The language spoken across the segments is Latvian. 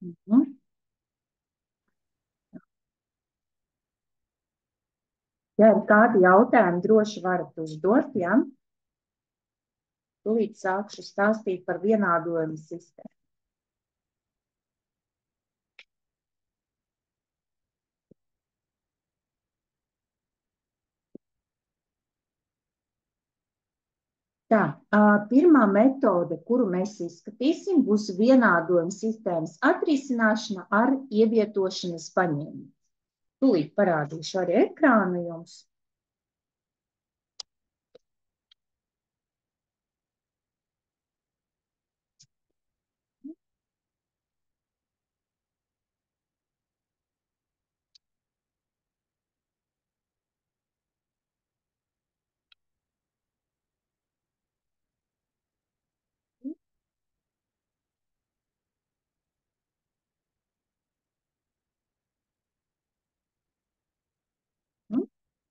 Mhm. Ja ir kādi jautājumi, droši varat uzdot, ja? Tūlīt sākšu stāstīt par vienādojumu sistēmu. Tā, pirmā metode, kuru mēs izskatīsim, būs vienādojuma sistēmas atrisināšana ar ievietošanas paņēmienu. Tūlīt parādīšu arī ekrānu jums.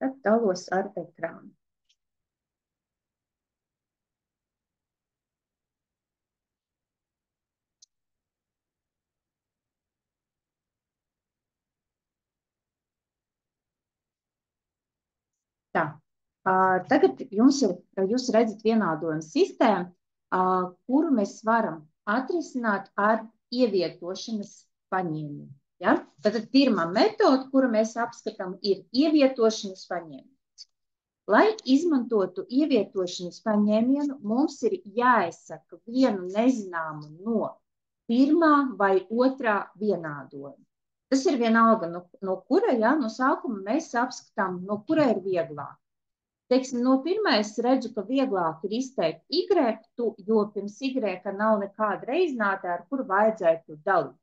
Tad dalos ar ekrānu. Tā, tagad jūs redzat vienādojumu sistēmu, kuru mēs varam atrisināt ar ievietošanas paņēmienu. Ja? Tātad pirmā metode, kuru mēs apskatām, ir ievietošanas paņēmiens. Lai izmantotu ievietošanas paņēmienu, mums ir jāizsaka vienu nezināmu no pirmā vai otrā vienādojuma. Tas ir vienalga, no kura, ja, no sākuma mēs apskatām, no kura ir vieglāk. Teiksim, no pirmā es redzu, ka vieglāk ir izteikt Y, jo pirms Y nav nekāda reizinātāja, ar kuru vajadzētu dalīt.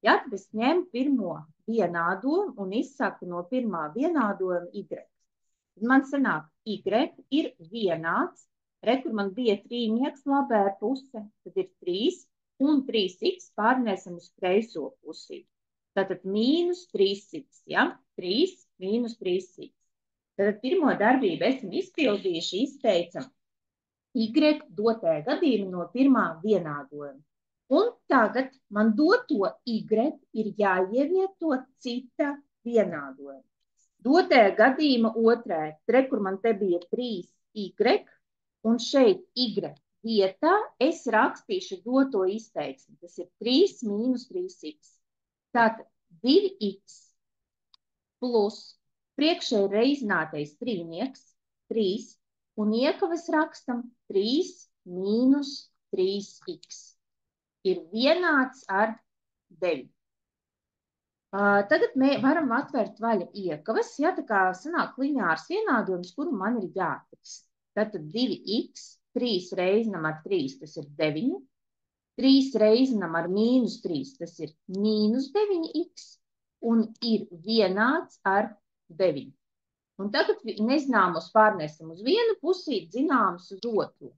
Ja, tad es ņemu pirmo vienādojumu un izsaku no pirmā vienādojuma Y. Tad man sanāk, Y ir vienāds, kur man bija trīnieks labē puse, tad ir 3 un 3x pārnēsim uz kreiso pusi. Tātad mīnus 3x, ja? 3 mīnus 3x. Tātad pirmo darbību esam izpildījuši, izteicam Y dotajā gadījumā no pirmā vienādojuma. Un tagad man doto Y ir jāievieto cita vienādojuma. Dotajā gadījumā otrē, kur man te bija 3Y, un šeit Y vietā es rakstīšu doto izteiksmi. Tas ir 3 mīnus 3x. Tātad 2x plus priekšē ir reizinātais trīnieks, 3, un iekavas rakstam 3 mīnus 3x. Ir vienāds ar 9. Tagad mēs varam atvērt vaļa iekavas, ja tā kā sanāk lineārs vienādojums, kuru man ir jāatrast. Tātad 2x, 3 reizinam ar 3, tas ir 9. 3 reizinam ar mīnus 3, tas ir mīnus 9x, un ir vienāds ar 9. Un tagad nezināmos pārnēsim uz vienu pusī, zināmus uz otru.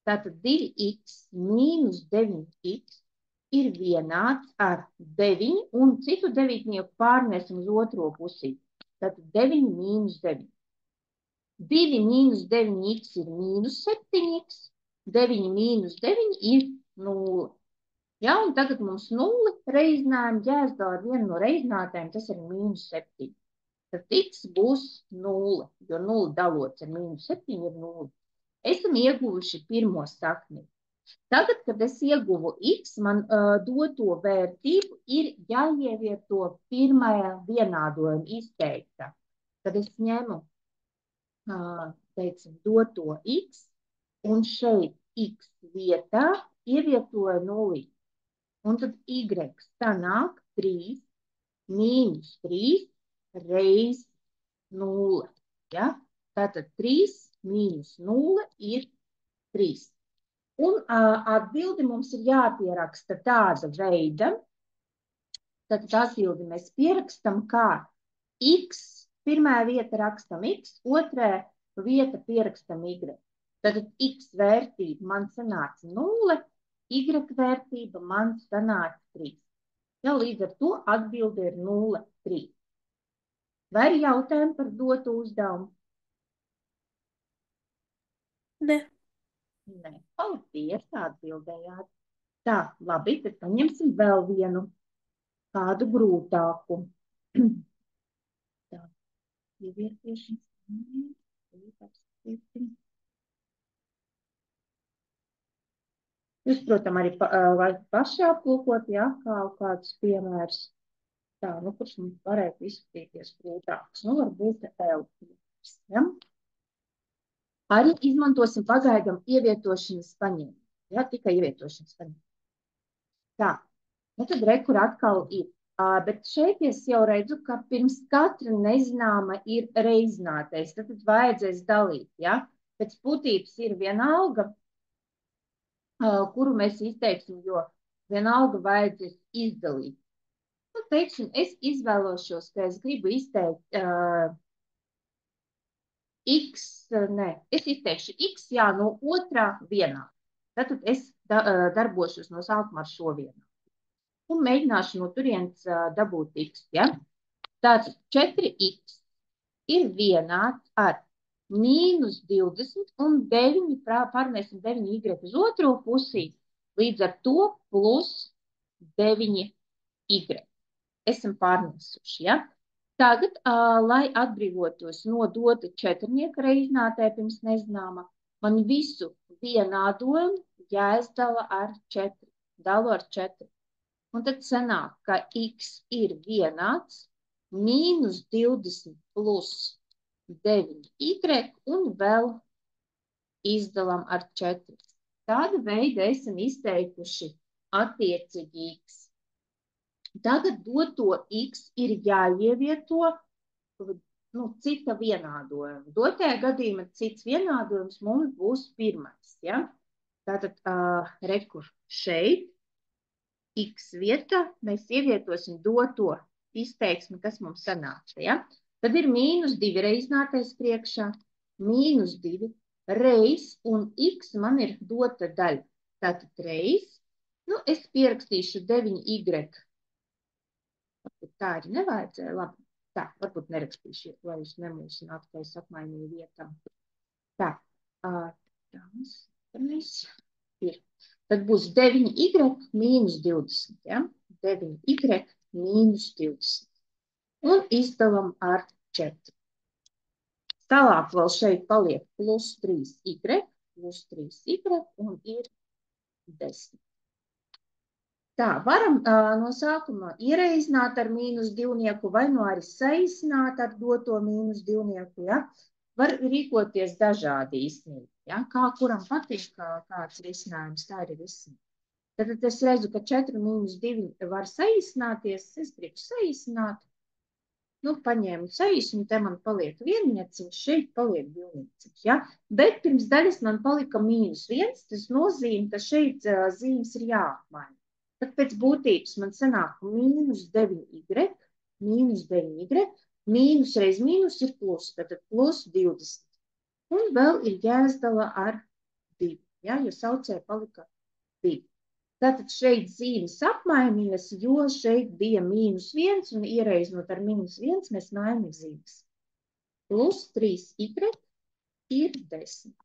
Tātad 2x mīnus 9x ir vienāds ar 9, un citu devītnieku pārnēsim uz otro pusī. Tātad 9 mīnus 9. 2 mīnus 9x ir mīnus 7x, 9 mīnus 9 ir 0. Ja, un tagad mums 0 reizinājumi jāizdala ar vienu no reizinātājiem, tas ir mīnus 7. Tad x būs 0, jo 0 dalots ar mīnus 7 ir 0. Esam ieguvuši pirmo sakni. Tagad, kad es ieguvu x, man doto vērtību ir jāievieto pirmajā vienādojuma izteikta. Tad es ņemu, teiksim, doto x, un šeit x vietā ievietoju 0. Un tad y sanāk 3 mīnus 3 reiz 0. Ja? Tātad 3 mīnus 0 ir 3. Un atbildi mums ir jāpieraksta tāda veida. Tātad atbildi mēs pierakstam kā x, pirmā vieta rakstam x, otrā vieta pierakstam y. Tātad x vērtība man sanāca 0, y vērtība man sanāca 3. Ja, līdz ar to atbilde ir 0, 3. Vai ir jautājumi par dotu uzdevumu? Ne. Nē, paldies, atbildējāt. Tā, labi, tad paņemsim vēl vienu kādu grūtāku. Tā, ievietiešanas. Jūs, protams, arī varat paši aplūkot, ja, kādus piemērus. Tā, nu, kurš mums varētu izskatīties grūtāks? Nu, varbūt L. Ja? Arī izmantosim pagaidām ievietošanas paņēmu. Ja, tikai ievietošanas paņēmu. Tā, nu tad rekur atkal ir. Bet šeit es jau redzu, ka pirms katra nezināma ir reizinātais. Tad vajadzēs dalīt, ja? Pēc būtības ir vienalga, kuru mēs izteiksim, jo vienalga vajadzēs izdalīt. Nu, teiksim, es izvēlošos, ka es gribu izteikt x, ne, es izteikšu x, jā, no otrā vienā. Tad es darbošos no sākuma ar šo vienā. Un mēģināšu no turienes dabūt x, ja? Tātad 4x ir vienāds ar mīnus 20 un 9, pārnēsim 9y uz otro pusī, līdz ar to plus 9y. Esam pārnesuši, ja? Tagad, lai atbrīvotos no dota četrnieka reizinātē pirms nezināma, man visu vienādojumu jāizdala ar 4. Dalu ar 4. Un tad sanāk, ka x ir vienāds mīnus 20 plus 9y un vēl izdalam ar 4. Tāda veida esam izteikuši attiecīgi x. Tagad doto x ir jāievieto cita vienādojuma. Dotajā gadījumā cits vienādojums mums būs pirmais. Ja? Tātad rekur šeit. X vietā mēs ievietosim doto izteiksmi, kas mums sanāca. Ja? Tad ir mīnus 2 reizinātais priekšā, mīnus 2 reiz, un x man ir dota daļa. Tātad reiz, nu es pierakstīšu 9y. Tā arī nevajadzēja, labi. Tā, varbūt nerakstīšu, lai jūs nemūsinātu, ka es apmainīju vietām. Tā, ir. Tad būs 9y mīnus 20. Ja? 9y mīnus 20. Un izdalam ar 4. Tālāk vēl šeit paliek plus 3y un ir 10. Tā, varam no sākuma iereizināt ar mīnus 2 vai no arī saīsināt ar doto mīnus 2. Ja? Var rīkoties dažādi īstenībā. Ja? Kā kuram patīk, kāds risinājums, tā ir risinājums. Tad es redzu, ka 4 mīnus 2 var saīsināties. Es gribu saīsināt. Nu, paņēmu saīsinu, te man paliek viennieciņš, šeit paliek divnieciņš. Ja? Bet pirms daļas man palika mīnus 1. Tas nozīmē, ka šeit zīmes ir jāapmaina. Tad pēc būtības man sanāk mīnus 9y, mīnus reiz mīnus ir plus, tad plus 20. Un vēl ir jāizdala ar 2, ja, jo saucē palika 2. Tātad šeit zīmes apmainījās, jo šeit bija mīnus 1, un iereizinot ar mīnus 1 mēs mainām zīmes. Plus 3y ir 10.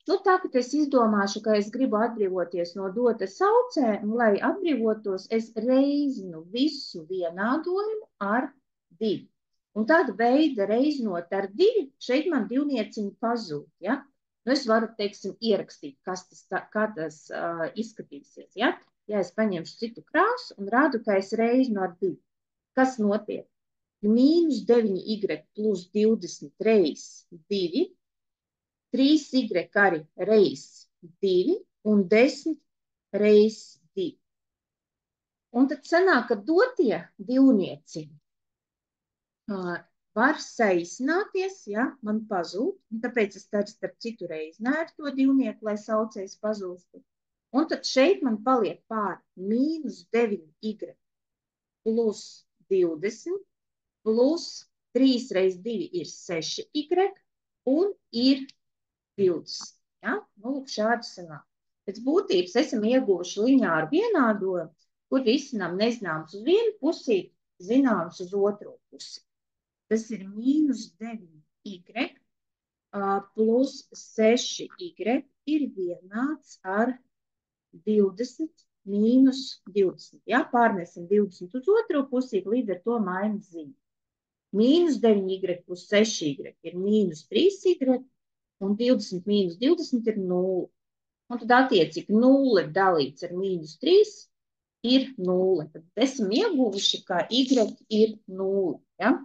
Nu, tagad es izdomāšu, ka es gribu atbrīvoties no dota saucē, un, lai atbrīvotos, es reizinu visu vienādojumu ar 2. Un tāda veida reizinot ar 2, šeit man divnieciņi pazūd, ja? Nu, es varu, teiksim, ierakstīt, kā tas izskatīsies, ja? Ja es paņemšu citu krāsu un rādu, ka es reizinu ar 2. Kas notiek? Mīnus 9y plus 20 reiz 2, 3y arī reiz 2 un 10 reiz 2. Un tad sanāk, ka dotie divnieciņi var saīsināties, ja, man pazūd, un tāpēc es tad starp citu reizināju ar to divnieku, lai saucējs pazūstu. Un tad šeit man paliek pār mīnus 9y plus 20 plus 3 reiz 2 ir 6y un ir 20. Ja? Nu, lūk, šādi sanāk. Pēc būtības esam ieguvuši lineāru vienādojumu, kur risinām nezināms uz vienu pusi, zināms uz otro pusi. Tas ir mīnus 9y plus 6y ir vienāds ar 20 mīnus 20. Ja? Pārnesim 20 uz otro pusīti, līdz ar to mainas ziņa. Mīnus 9y plus 6y ir mīnus 3y, un 20 mīnus 20 ir 0. Un tad attiecīgi 0 dalīts ar mīnus 3 ir 0. Tad esam ieguvuši, ka y ir 0. Ja?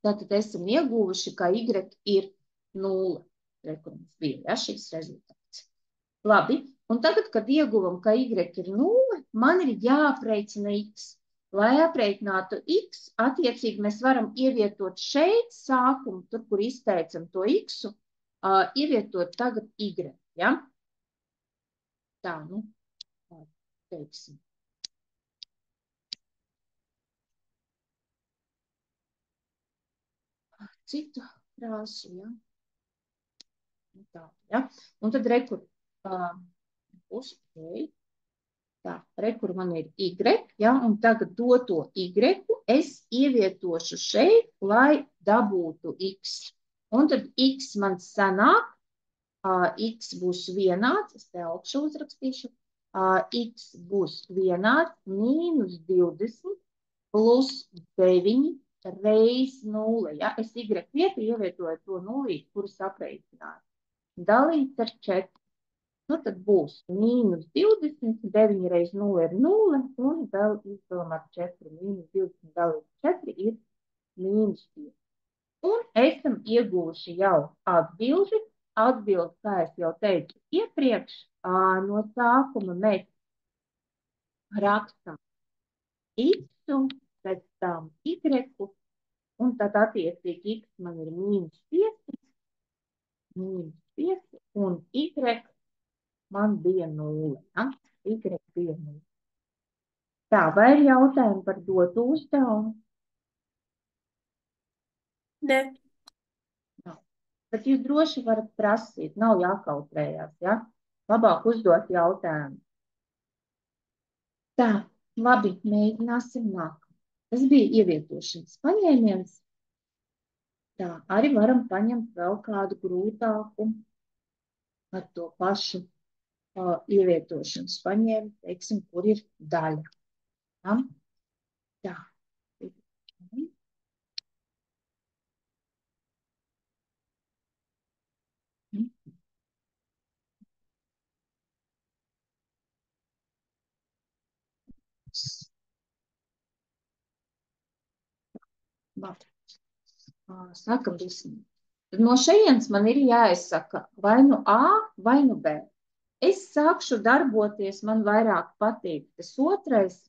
Tātad esam ieguvuši, ka y ir 0. Rekurums bija, ja, šīs rezultāts. Labi, un tagad, kad ieguvam, ka y ir 0, man ir jāapreicina x. Lai aprēķinātu x, attiecīgi mēs varam ievietot šeit sākumu, tur, kur izteicam to x, ievietot tagad y. Ja? Tā, nu, teiksim. Citu krāsu, ja? Tā, ja? Un tad rekur, uz okay. Tā, rekur man ir y, ja? Un tagad doto y es ievietošu šeit, lai dabūtu x. Un tad x man sanāk, x būs vienāds, es te augšu uzrakstīšu, x būs vienāds mīnus 20 plus 9 reiz 0. Ja? Es y vietu ievietoju to nulīti, kuras aprēķināju. Dalīts ar 4. Nu, tad būs mīnus 20, 9 reiz 0 ir 0, un vēl izdalam ar 4. Mīnus 20 dalīts 4 ir mīnus 5. Un esam ieguvuši jau atbildi. Atbildi, kā es jau teicu iepriekš, no sākuma mēs rakstam x, pēc tam y, un tad attiecīgi x man ir mīnus 5, un y man bija 0. Ja? Y bija 0. Tā, vai ir jautājumi par dotu uzdevumu? Nē. Nav. Bet jūs droši varat prasīt, nav jākautrējās, ja? Labāk uzdot jautājumu. Tā, labi, mēģināsim nākamā. Tas bija ievietošanas paņēmiens. Tā, arī varam paņemt vēl kādu grūtāku ar to pašu ievietošanas paņēmu, teiksim, kur ir daļa. Ja? Tā. Sākam risināt. Tad no šejienes man ir jāizsaka vai nu A, vai nu B. Es sākšu darboties, man vairāk patīk tas otrais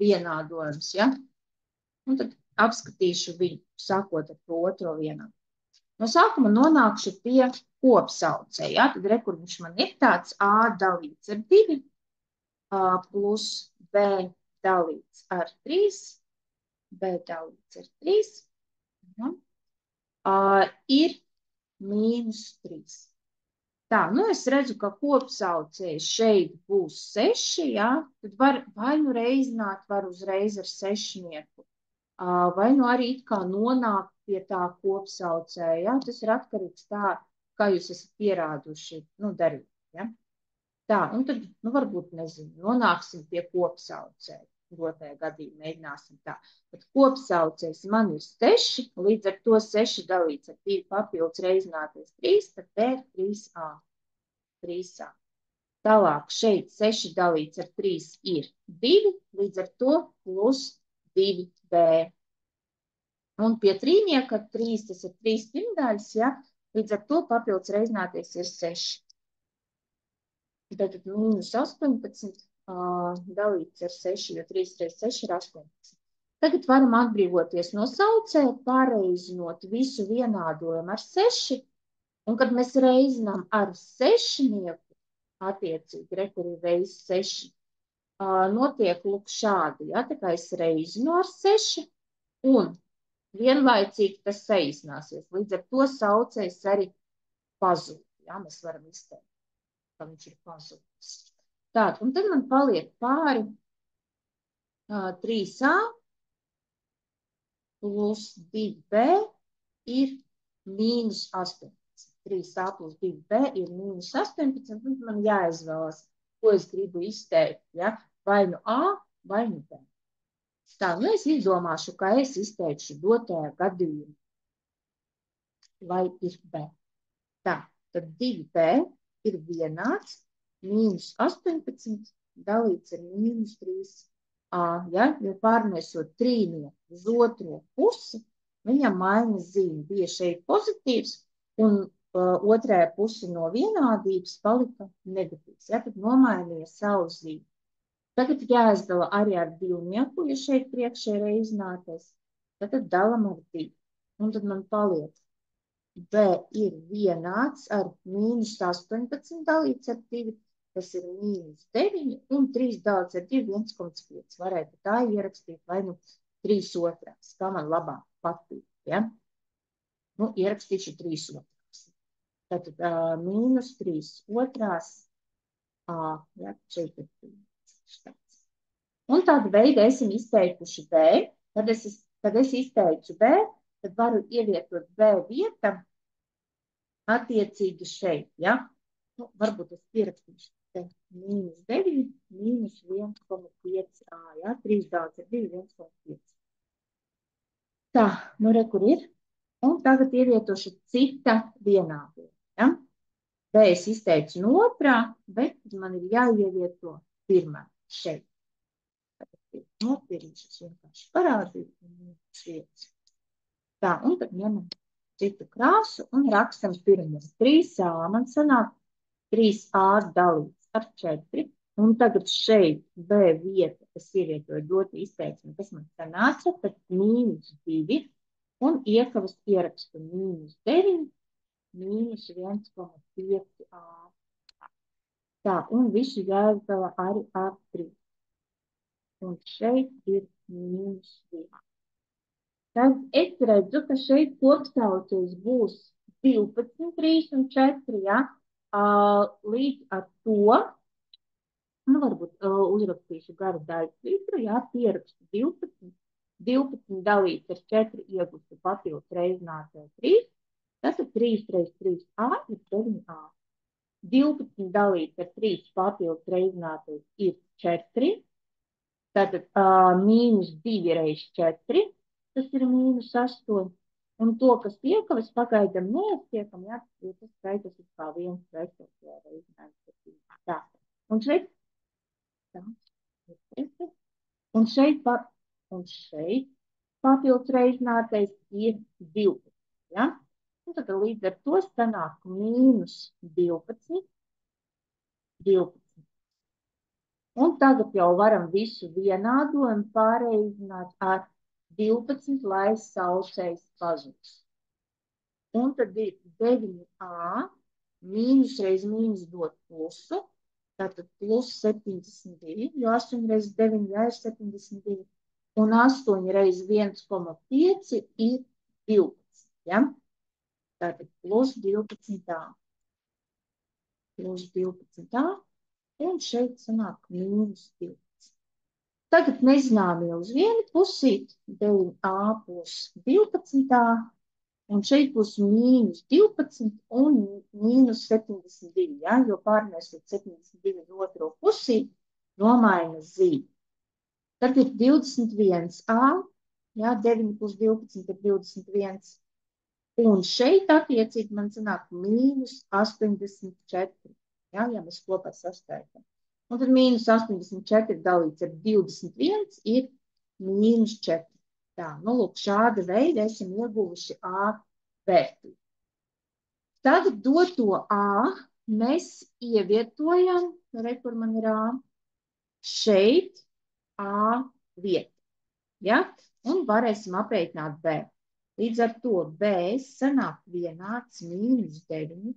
vienādojums, ja? Un tad apskatīšu viņu, sākot ar to otro vienādojumu. No sākuma nonākšu pie kopsaucēja, ja? Tad rekur viņš man ir tāds A dalīts ar 2, plus B dalīts ar 3, B dalīts ar 3, ir mīnus 3. Tā, nu es redzu, ka kopsaucējs šeit būs 6, ja? Tad vai nu reizināt var uzreiz ar sešnieku, vai nu arī it kā nonākt pie tā kopsaucēja, ja? Tas ir atkarīgs tā, kā jūs esat pierāduši, nu, darīt, ja? Tā, un tad, nu, varbūt, nezinu, nonāksim pie kopsaucēja. Dotajā gadījumā mēģināsim tā. Bet kopsaucējs man ir 6, līdz ar to 6 dalīts ar 2 papildus reizināties 3, tad D ir 3A. 3A. Tālāk šeit 6 dalīts ar 3 ir 2, līdz ar to plus 2B. Un pie trīnieka 3, tas ir 3 pirmdaļas, ja? Līdz ar to papildus reizināties ir 6. Tātad mīnus 18 dalīts ar 6, jo 3 reiz 6 ir 18. Tagad varam atbrīvoties no saucēja, pareizinot visu vienādojumu ar 6, un kad mēs reizinām ar sešnieku, attiecīgi, rekur ir reiz 6, notiek lūk šādi, ja, tā kā es reizinu ar 6, un vienlaicīgi tas saīsināsies, līdz ar to saucējs arī pazūd, ja, mēs varam izteikt, ka viņš ir pazūdis. Tātad, un tad man paliek pāri 3A, plus 2b ir mīnus 18. 3a plus 2b ir mīnus 18, un man jāizvēlas, ko es gribu izteikt, ja? Vai nu A, vai nu B. Tā, nu es izdomāšu, kā es izteikšu dotajā gadījumā, vai ir B. Tā, tad 2b ir vienāds mīnus 18 dalīts ar mīnus 3a, ja? Jo pārnesot trīnieku uz otro pusi, viņam maiņas zīme bija šeit pozitīvs, un otrajā pusi no vienādības palika negatīvs. Ja? Tad nomainīja savu zīmi. Tagad jāizdala arī ar divnieku, ja šeit priekšē ir reiznātais. Tad dalam ar 2. Un tad man paliek B ir vienāds ar mīnus 18 dalīts ar 2. Tas ir mīnus 9 un 3 dalīts ar 2, 1,5. Varētu tā ierakstīt vai nu 3 otrās, kā man labāk patīk. Ja? Nu, ierakstīšu 3 otrās. Tātad mīnus 3 otrās. Ja, šeit ir 3. Un tādu veidu esam izteikuši B. Kad es izteicu B, tad varu ievietot B vieta attiecīgi šeit. Ja? Nu, varbūt es pierakstīšu te mīnus 9, mīnus 1,5a. Ja? 3 daudz ar 2, 1,5. Tā, nu re, kur ir? Un tagad ievietošu cita vienādība. Ja? B es izteicu no otrā, bet man ir jāievieto pirmā šeit. Nopirīšas vienkārši parādīt. Tā, un tad ņemam citu krāsu un rakstam pirmos 3a. Man sanāk 3a dalīts ar 4. Un tagad šeit B vieta, es ievietoju dotu izteiksmi, kas man sanāca, tad mīnus 2 un iekavas ierakstu mīnus 9, mīnus 1,5a. Tā, un visu jāizdala arī ar 3. Un šeit ir mīnus 2. Tad es redzu, ka šeit kopsaucējs būs 12, 3 un 4, ja? Līdz ar to, nu varbūt uzrakstīšu garu daļsvītru, ja? Pierakstu 12, 12 dalīts ar 4 iegūstu papildus reizinātāju 3, tātad 3 reiz 3a ir 9a. 12 dalīts ar 3 papildus reizinātāju ir 4, tātad mīnus 2 reiz 4, tas ir mīnus 8. Un to, kas iekavas, pagaidam neattiekam, ja, jo tas skaitas ir kā 1 trešajā reizinājums. Tā. Un šeit, tā, un šeit papildus reizinātais ir 12. Ja? Un tad līdz ar to sanāk mīnus 12. Un tagad jau varam visu vienādojumu pārreizināt ar 12, lai saucējs pazūs. Un tad ir 9a, mīnus reiz mīnus dot plusu, tātad plus 72, jo 8 reiz 9 jā, ir 72, un 8 reiz 1,5 ir 12, ja? Tātad plus 12a. Plus 12a, un šeit sanāk mīnus 12. Tagad nezināmie uz vienu pusīt, 9a plus 12a, un šeit būs mīnus 12 un mīnus 72, ja? Jo pārnesot 72 uz otro pusīt, nomaina zīmi. Tad ir 21a, ja? 9 plus 12 ir 21, un šeit attiecīgi man sanāk mīnus 84, ja mēs kopā saskaitām. Un tad mīnus 84 dalīts ar 21 ir mīnus 4. Tā, nu lūk, šāda veida esam ieguvuši A vērtību. Tagad doto A mēs ievietojam, re, kur man ir A, šeit A vieta, ja? Un varēsim aprēķināt B. Līdz ar to B sanāk vienāds mīnus 9,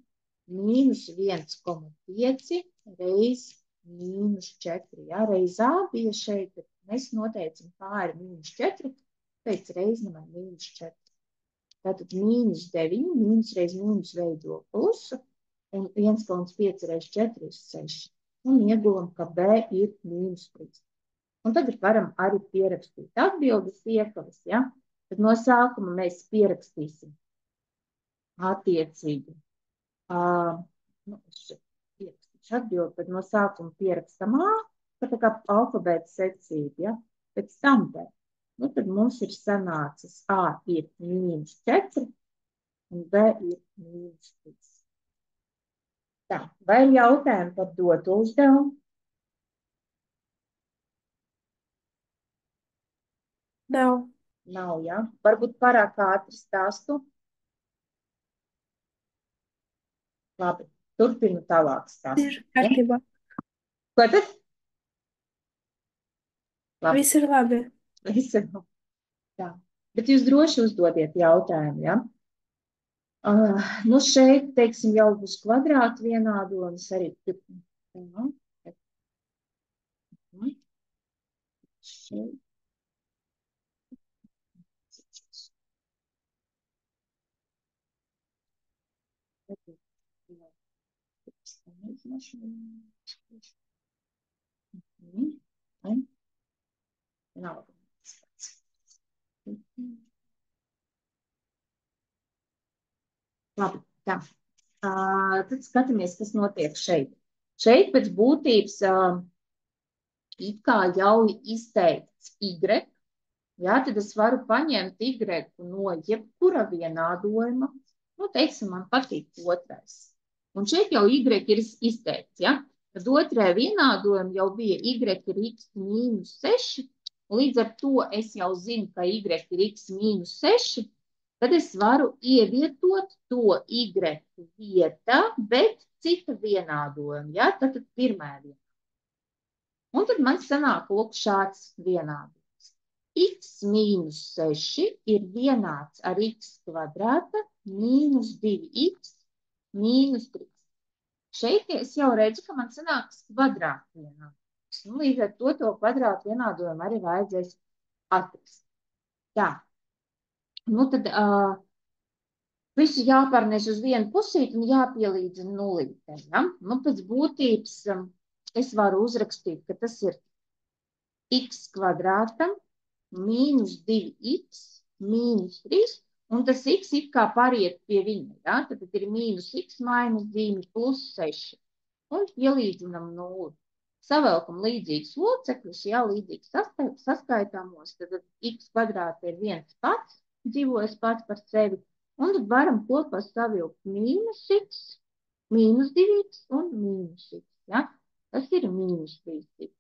mīnus 1,5 reiz mīnus 4. Ja? Reiz A bija šeit, tad mēs noteicam kā ir mīnus 4, pēc reiznam ar mīnus 4. Tātad mīnus 9, mīnus reiz mīnus veido plusu, un 1,5 reiz 4 ir 6. Un ieguvam, ka B ir mīnus 3. Un tagad varam arī pierakstīt atbildes iekavas, ja? Tad no sākuma mēs pierakstīsim attiecīgi. Nu, es šeit pierakstīšu atbildi, tad no sākuma pierakstam A, tā kā alfabēta secība, ja? Pēc tam te. Nu, tad mums ir sanācis A ir -4 un B ir -3. Tā, vai ir jautājumi par doto uzdevumu? Nav. Nav, ja? Varbūt pārāk ātri stāstu. Labi, turpinu tālāk stāstu. Ir kārtībā. Ko tad? Labi. Viss ir labi. Viss ir labi. Tā. Bet jūs droši uzdodiet jautājumu, ja? Nu šeit, teiksim, jau būs kvadrātu vienādojums arī. Šeit. Nav. Labi, tā. Tad skatāmies, kas notiek šeit. Šeit pēc būtības it kā jau izteikts Y, ja, tad es varu paņemt Y no jebkura vienādojuma. Nu, teiksim, man patīk otrais. Un šeit jau Y ir izteikts, ja? Tad otrajā vienādojumā jau bija Y ir x -6, un līdz ar to es jau zinu, ka Y ir x -6, tad es varu ievietot to Y vietā, bet cita vienādojuma, ja? Tad pirmā viena. Un tad man sanāk, lūk, šāds vienādojums. X -6 ir vienāds ar x kvadrāta -2x -3. Šeit es jau redzu, ka man sanāks kvadrāta vienādojums. Nu, līdz ar to kvadrāta vienādojumu arī vajadzēs atrast. Tā. Nu, tad visu jāpārnēs uz vienu pusīti un jāpielīdzina nulītēm. Ja? Nu, pēc būtības es varu uzrakstīt, ka tas ir x kvadrātam -2x -3, un tas x it kā pariet pie viņa. Ja? Tad ir -x -2 +6. Un pielīdzinam 0. Savelkam līdzīgus locekļus, ja līdzīgi saskaitāmos, tad x kvadrāta ir viens pats, dzīvojas pats par sevi, un tad varam kopā savilkt -x, -2x un -x. Ja? Tas ir -3x.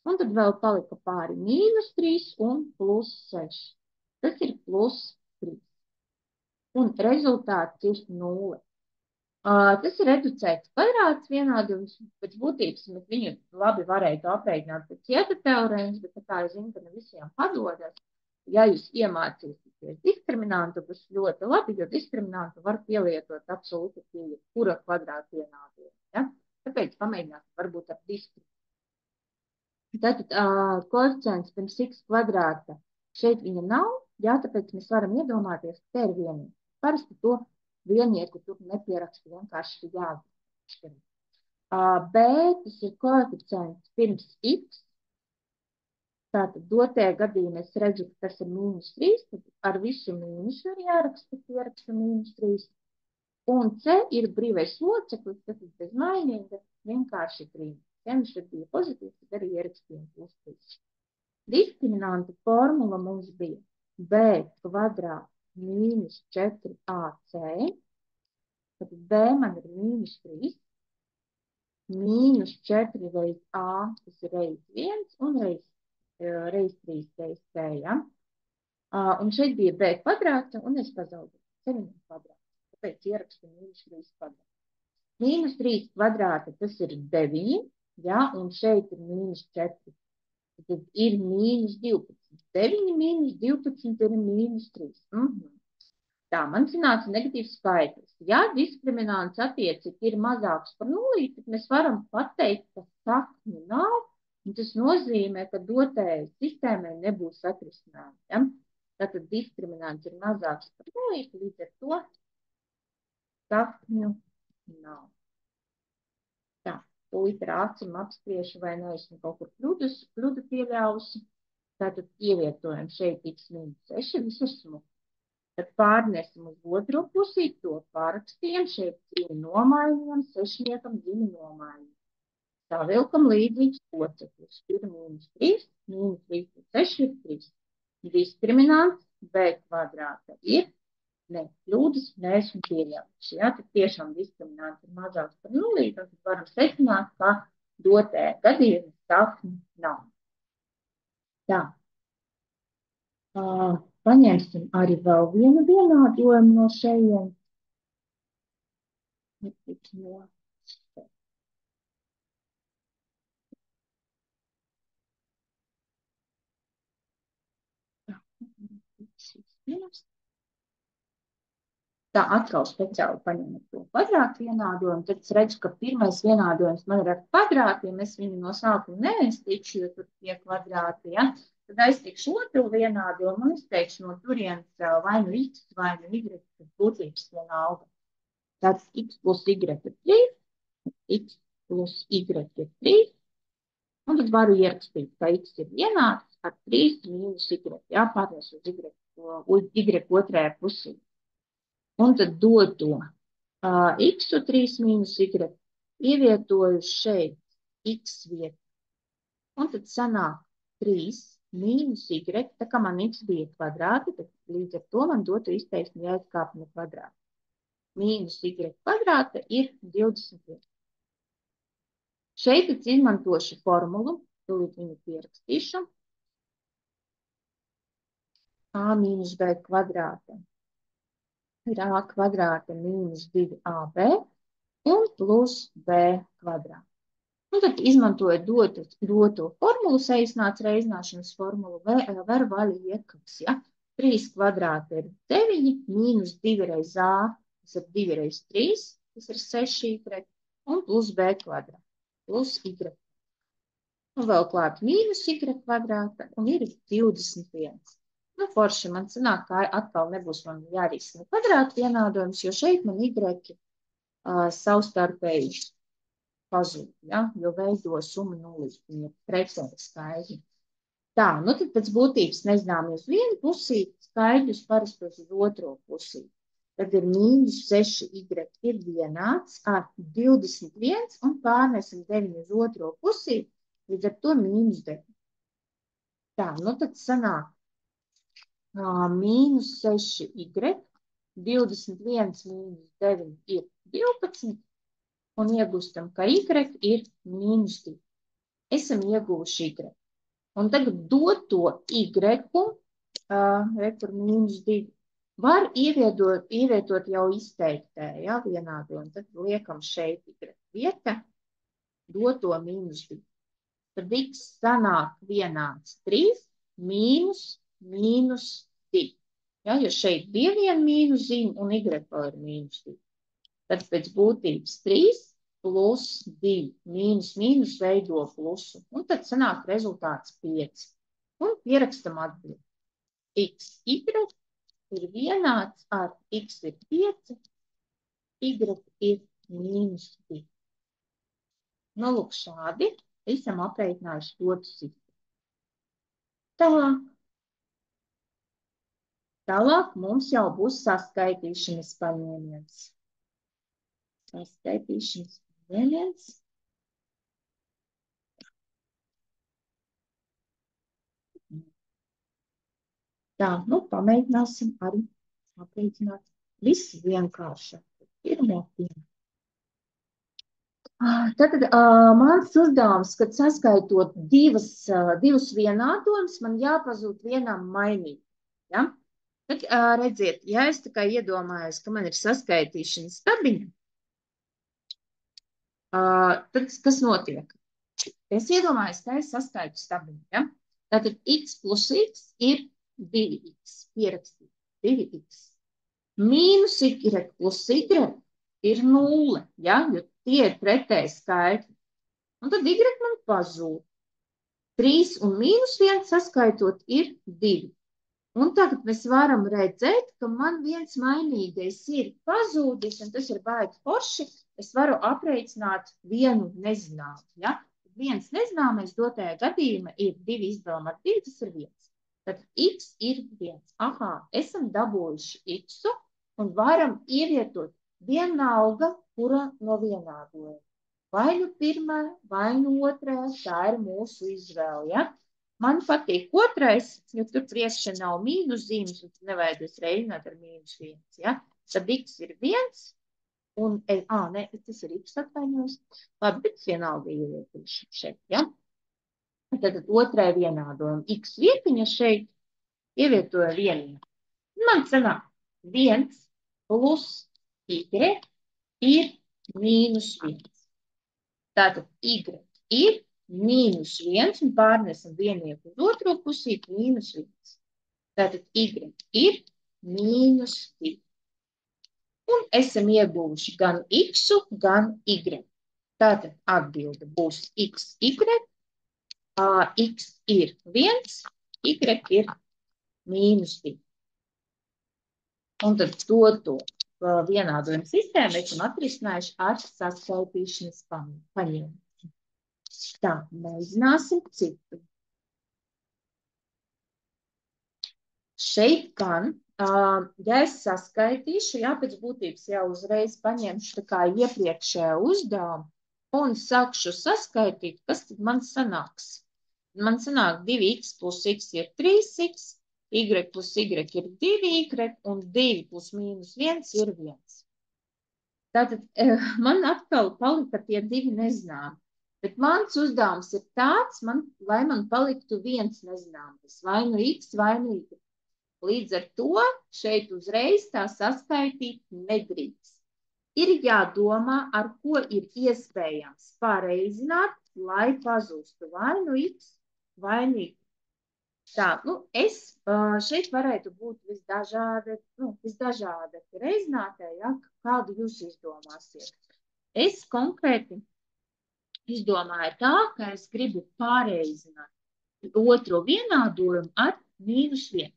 Un tad vēl palika pāri -3 un +6. Tas ir +3. Un rezultāts ir 0. Tas ir reducēts kvadrāts vienādojums, pēc būtības mēs viņu labi varētu aprēķināt pēc Ieta teorēmas, bet tā kā es zinu, ka ne visiem padodas, ja jūs iemācīsieties diskriminantu, tas ļoti labi, jo diskriminantu var pielietot absolūti pie jebkura kvadrāta vienādojuma. Ja? Tāpēc pamēģināsim varbūt ar diskriminantu. Tātad koeficients pirms x kvadrāta šeit viņa nav, jā, tāpēc mēs varam iedomāties, ka te ir vienība. Parasti to vienieku tur nepieraksta, vienkārši jāatšķir. B, tas ir koeficients pirms x. Tātad dotajā gadījumā es redzu, ka tas ir -3, tad ar visu mīnusu ir jāraksta, pieraksta -3. Un C ir brīvais loceklis, tas ir bez mainīga, vienkārši 3. Ja mums šeit bija pozitīvs, tad arī ierakstījām +3. Diskriminanta formula mums bija B kvadrāts -4AC, tad B man ir -3, -4 reiz A, tas ir reiz 1 un reiz 3 reiz C, ja? Un šeit bija B kvadrāts, un es pazaudēju 7 kvadrāts, tāpēc ierakstu -3 kvadrāts. -3 kvadrāta, tas ir 9, ja? Un šeit ir -4. Tad ir -12. 9 - 12 ir -3. Tā, man sanāca negatīvs skaitlis. Ja diskriminants attiecīgi ir mazāks par 0, tad mēs varam pateikt, ka sakņu nav, un tas nozīmē, ka dotajai sistēmai nebūs atrisinājumi. Ja? Tātad diskriminants ir mazāks par 0, līdz ar to sakņu nav. Tā, tūlīt ar acim apspriešu, vai ne esmu kaut kur kļūdu pieļāvusi. Tātad ievietojam šeit x mīnus 6 visu smuku. Tad pārnesim uz otro pusī, to pārakstījam, šeit 2 nomainījam, 6 liekam, 2 nomainījam. Savilkam līdz x loceklis. Ir mīnus 3, mīnus 3 plus 6 ir 3. Diskriminants b kvadrāta ir, ne, kļūdas neesmu pieļaujuši. Ja? Tad tiešām diskriminants ir mazāks par nulī, tad varam secināt, ka dotē gadījumā sakņu nav. Tā. Paņemsim arī vēl vienu vienādojumu no šejienes. Tā atkal speciāli paņemat to kvadrātu vienādojumu, tad es redzu, ka pirmais vienādojums man ir ar kvadrātiem, es viņu no sākuma neaiztikšu, jo tur tie kvadrāti, ja? Tad aiztikšu otru vienādojumu un es teikšu no turienes vai nu x, vai nu y, tas būtības vienalga. Tāds x plus y ir 3, x plus y ir 3, un tad varu ierakstīt, ka x ir vienāds ar 3 mīnus y, jā, pārnes uz y otrajā pusī. Un tad doto x 3 mīnus y ievietoju šeit x vietu. Un tad sanāk 3 mīnus y, tā kā man x bija kvadrāti, tad līdz ar to man dotu izteiksmi jāizkāp no kvadrāta. Mīnus y kvadrāta ir 21. Šeit es izmantošu formulu, tūlīt viņu pierakstīšu. A mīnus b kvadrāta ir a kvadrāta mīnus 2ab un plus b kvadrāta. Un tad izmantojot doto formulu, saīsināts reizināšanas formulu, var vaļa iekaks, ja? 3 kvadrāta ir 9, mīnus 2 reiz a, tas ir 2 reiz 3, tas ir 6y, un plus b kvadrāta, plus y. Un vēl klāt mīnus y kvadrāta, un ir 21. Nu, forši man sanāk, ka atkal nebūs man jārisina kvadrāta vienādojums, jo šeit man y savstarpēji pazūd, ja? Jo veido summa nulli, viņa precēja skaidri. Tā, nu tad pēc būtības nezināmies vienu pusī, skaidrus parastos uz otro pusī. Tad ir mīnus 6y ir vienāds ar 21 un pārnesim 9 uz otro pusī, līdz ar to mīnus 9. Tā, nu tad sanāk mīnus 6y, 21 mīnus 9 ir 12, un iegūstam, ka y ir mīnus 2. Esam ieguvuši y. Un tagad doto y, rekur mīnus 2, var ievietot jau izteiktē, ja, vienādojumu. Tad liekam šeit y vieta, doto mīnus 2. Tad x sanāk vienāds 3 mīnus 2. Ja, jo šeit bija viena mīnus zīme un y vēl ir mīnus 2. Tad pēc būtības 3 plus 2 mīnus mīnus veido plusu. Un tad sanāk rezultāts 5. Un pierakstam atbildi. X, y ir vienāds ar x ir 5, y ir mīnus 2. Nu, lūk, šādi esam aprēķinājuši dotu sistēmu. Tālāk mums jau būs saskaitīšanas paņēmiens. Saskaitīšanas paņēmiens. Tā, nu, pamēģināsim arī aprēķināt visu vienkāršāk. Pirmo dienu. Tātad mans uzdevums, kad saskaitot divus vienādojumus, man jāpazūd vienam mainīt. Ja? Tad redziet, ja es tā kā iedomājos, ka man ir saskaitīšanas stabiņa, tad kas notiek? Es iedomājos, ka es saskaitu stabiņu. Ja? Tātad x plus x ir 2x, pierakstīt 2x. Mīnus y plus y ir 0, ja? Jo tie ir pretēji skaitļi. Un tad y man pazūd. 3 un mīnus 1 saskaitot ir 2. Un tagad mēs varam redzēt, ka man viens mainīgais ir pazūdis, un tas ir baigi forši. Es varu aprēķināt vienu nezināmu. Ja? viens nezināmais dotajā gadījumā ir 2 izdalām ar 2, tas ir 1. Tad x ir 1. Aha, esam dabūjuši x un varam ievietot vienalga, kura no vienādojuma. Vai nu pirmā, vai nu otrā, tā ir mūsu izvēle, ja? Man patīk otrais, jo tur priekšā nav mīnus zīmes, un nevajadzēs reiķināt ar -1, ja? Tad x ir 1, un, ne, tas ir x atvainojos. Labi, bet vienalga ievietošu šeit, ja? Tad otrai vienādojam x vietiņa šeit ievietoja 1. Man sanāk 1 plus y ir -1. Tātad y ir -1 un pārnesam viennieku uz otro pusīti -1. Tātad y ir -2. Un esam ieguvuši gan x, gan y. Tātad atbilde būs x, y. X ir 1, y ir -2. Un tad to vienādojumu sistēmu esam atrisinājuši ar saskaitīšanas paņēmu. Tā, mēģināsim citu. Šeit gan, ja es saskaitīšu, jā, pēc būtības jau uzreiz paņemšu tā kā iepriekšējā uzdevumu un sākšu saskaitīt, kas tad man sanāks. Man sanāk 2x plus x ir 3x, y plus y ir 2y un 2 plus -1 ir 1. Tātad man atkal palika tie 2 nezināmi. Bet mans uzdevums ir tāds, lai man paliktu viens nezināms, vai nu x, vai nu y. Līdz ar to šeit uzreiz tā saskaitīt nedrīkst. Ir jādomā, ar ko ir iespējams pareizināt, lai pazūstu vai nu x, vai nu y. Tā, es šeit varētu būt visdažādāk reizinātē, ja, kādu jūs izdomāsiet. Es konkrēti izdomāju tā, ka es gribu pārreizināt otro vienādojumu ar -1.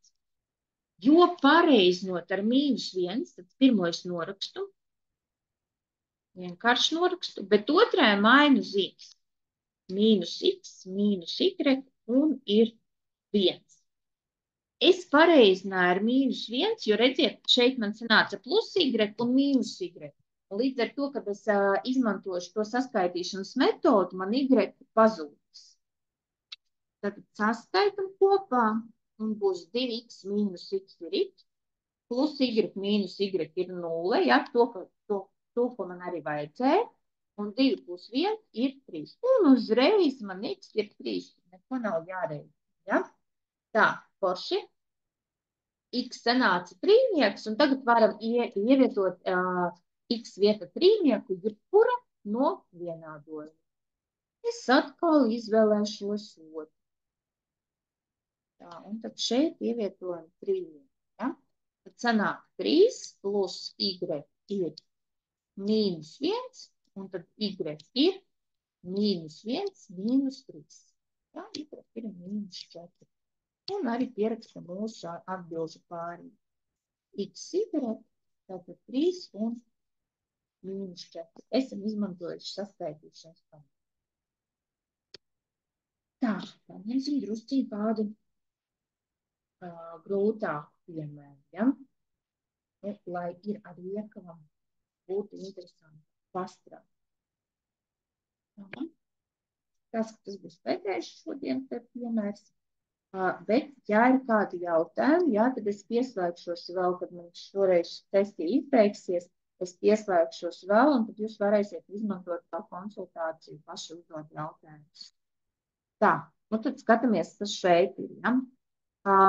Jo pareizinot ar -1, tad pirmo es norakstu, vienkārši norakstu, bet otrā mainu zīmes. -x, -y un ir 1. Es pareizināju ar -1, jo redziet, šeit man sanāca plus y un -y. Un līdz ar to, kad es izmantošu to saskaitīšanas metodu, man y pazūdis. Tad saskaitam kopā un būs 2x - x ir x, plus y - y ir 0, ja, to, ko man arī vajadzēja, un 2 plus 1 ir 3. Un uzreiz man x ir 3, neko nav jārēķina, ja? Tā, forši. X sanāca trīnieks, un tagad varam ievietot x vieta trīnieku, jebkura no vienādojuma. Es atkal izvēlēšos otru. Tā, un tad šeit ievietojam trīnieku. Ja? Tad sanāk 3 plus y ir -1, un tad y ir -1, -3. Ja? Y ir -4. Un arī pierakstam mūsu atbilžu pārī. X, y, tātad 3 un -4. Esam izmantojuši saskaitīšanas pamatu. Tā, paņemsim drusciņu kādu grūtāku piemēru, ja? Lai ir ar iekavam būtu interesanti pastrādāt. Tas būs pēdējais šodien te piemērs. Bet, ja ir kādi jautājumi, jā, tad es pieslēgšos vēl, kad man šoreiz testi izbeigsies, es pieslēgšos vēl, un tad jūs varēsiet izmantot kā konsultāciju paši uzdot jautājumus. Tā, tad skatāmies, kas šeit ir. Ja?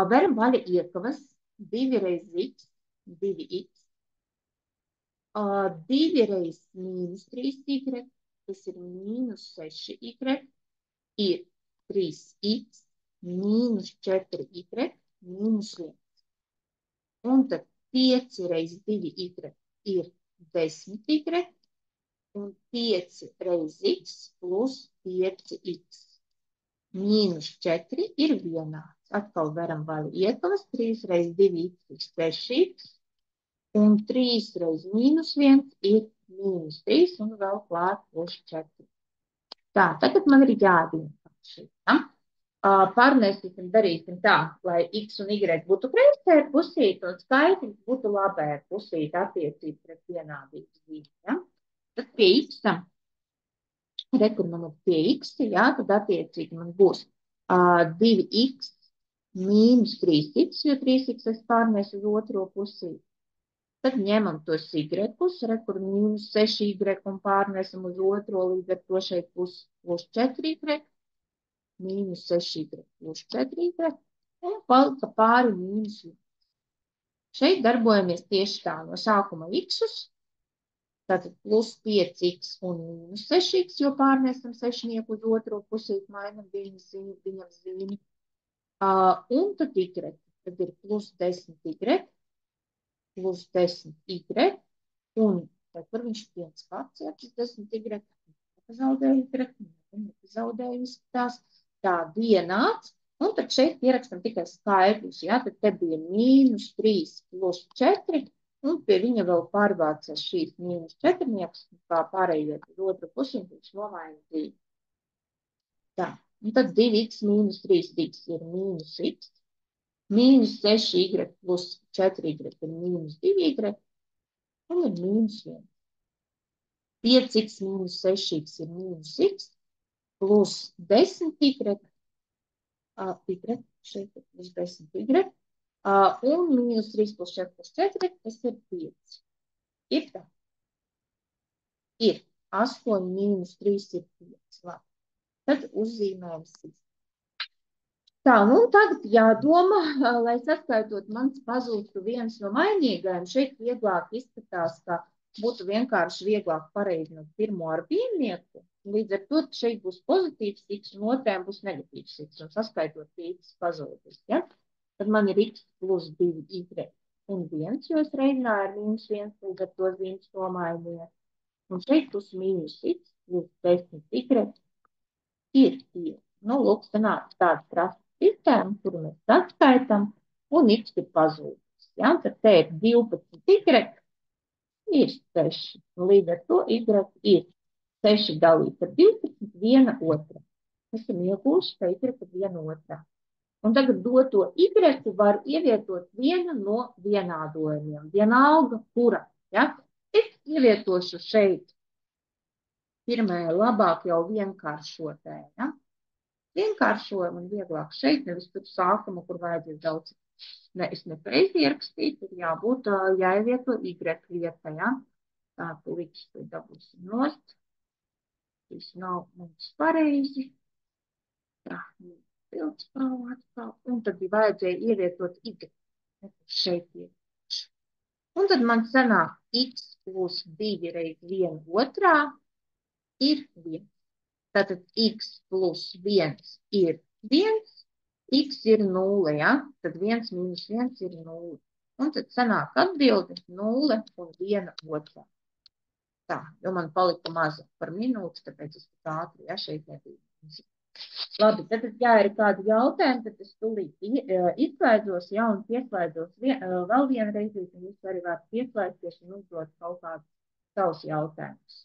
Veram vaļa iekavas, 2 reiz x, 2x, 2 reiz -3y, tas ir -6y, ir 3x, -4y, -1. Un tad 5 reiz 2y ir 10y, un 5 reiz x plus 5x. -4 ir vienāds. Atkal veram vaļa iekavas, 3 reiz 2x ir 6x, un 3 reiz -1 ir -3, un vēl klāt plus 4. Tā, tagad man ir jāvienkārši. Ja? Pārnēsim, darīsim tā, lai x un y būtu kreisajā pusīte un skaitļi būtu labajā pusīte attiecīgi pret vienādību zīmi. Ja? Tad pie x, kur man ir pie x, ja, tad attiecīgi man būs 2x mīnus 3x, jo 3x es pārnesu uz otro pusīti. Tad ņemam tos y, kur mīnus 6y un pārnesam uz otro, līdz ar to šeit būs plus 4y, mīnus 6y plus 4y, un palika pāri mīnus 1. Šeit darbojamies tieši tā, no sākuma x'us, tātad plus 5x un mīnus 6x, jo pārnesam sešnieku uz otro pusīt, mainam viņam zīmi. Un tad y, tad ir plus 10y, plus 10y, un tad, kur viņš viens pats, ja, tas 10y, zaudēja y, zaudēja izskatās, tā vienāds, un tad šeit pierakstam tikai skaitļus, ja, tad te bija mīnus 3 plus 4, un pie viņa vēl pārvācas šīs mīnus 4-nieks, kā pārējot uz otru pusi, un viņš nomaina 2. Tā, un tad 2x mīnus 3x ir mīnus x, mīnus 6y plus 4y ir mīnus 2y, un ir mīnus 1. 5x mīnus 6x ir mīnus x, plus 10y, šeit ir plus 10y, un mīnus 3 plus 4 plus 4, tas ir 5. Ir tā? Ir. 8 mīnus 3 ir 5. Labi. Tad uzzīmējam sistēmu. Tā, nu tagad jādomā, lai saskaitot mans pazūstu viens no mainīgajiem, šeit vieglāk izskatās, ka būtu vienkārši vieglāk pareizināt pirmo ar viennieku, līdz ar to šeit būs pozitīvs x un otrajam būs negatīvs x, un saskaitot pie x pazūdus, ja? Tad man ir x plus 2y un 1, jo es reiķināju ar mīnus 1, līdz ar to zīmes nomainīju. Un šeit būs mīnus x plus 10y ir 5. Nu, lūk, sanāk tāda krasta sistēma, kuru mēs atskaitam, un x ir pazūdis. Ja? Tad te ir 12y, ir 6. Līdz ar to y ir 6 dalīts ar 12, 1 otra. Esam iegūši, ka y ir 1 otrā. Un tagad doto y var ievietot viena no vienādojumiem. Vienalga, kura. Ja? Es ievietošu šeit pirmajā labāk jau vienkāršotē. Ja? Vienkāršojumu un vieglāk šeit, nevis tur sākuma, kur vajadzēs daudz. Ne, es nepareizi ierakstīju, ir jābūt jāievieto y vietā. Ja? Tā, tūlīt to dabūsim nost. Tas nav mums pareizi. Tā, pildspalva atkal. Un tad bija vajadzēja ievietot y. Šeit ievietošu. Un tad man sanāk x plus 2 reiz 1 otrā ir 1. Tātad x plus 1 ir 1, x ir 0, ja? Tad 1 mīnus 1 ir 0. Un tad sanāk atbildi 0 un 1 otrā. Tā, jo man palika maza par minūti, tāpēc es tā ātri, ja, šeit nebija. Labi, tad, ja ir kādi jautājumi, tad es tūlīt izslēdzos, ja, un pieslēdzos vēl vienreiz, un jūs arī varat pieslēgties un uzdot kaut kādus savus jautājumus.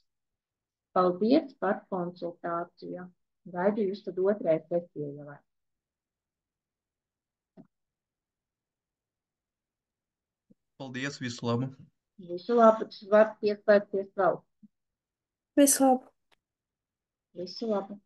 Paldies par konsultāciju. Gaidu jūs tad otrajā sesijā. Paldies, visu labu! Visu labu, var pieslēgties vēl. Visu labu! Visu labu!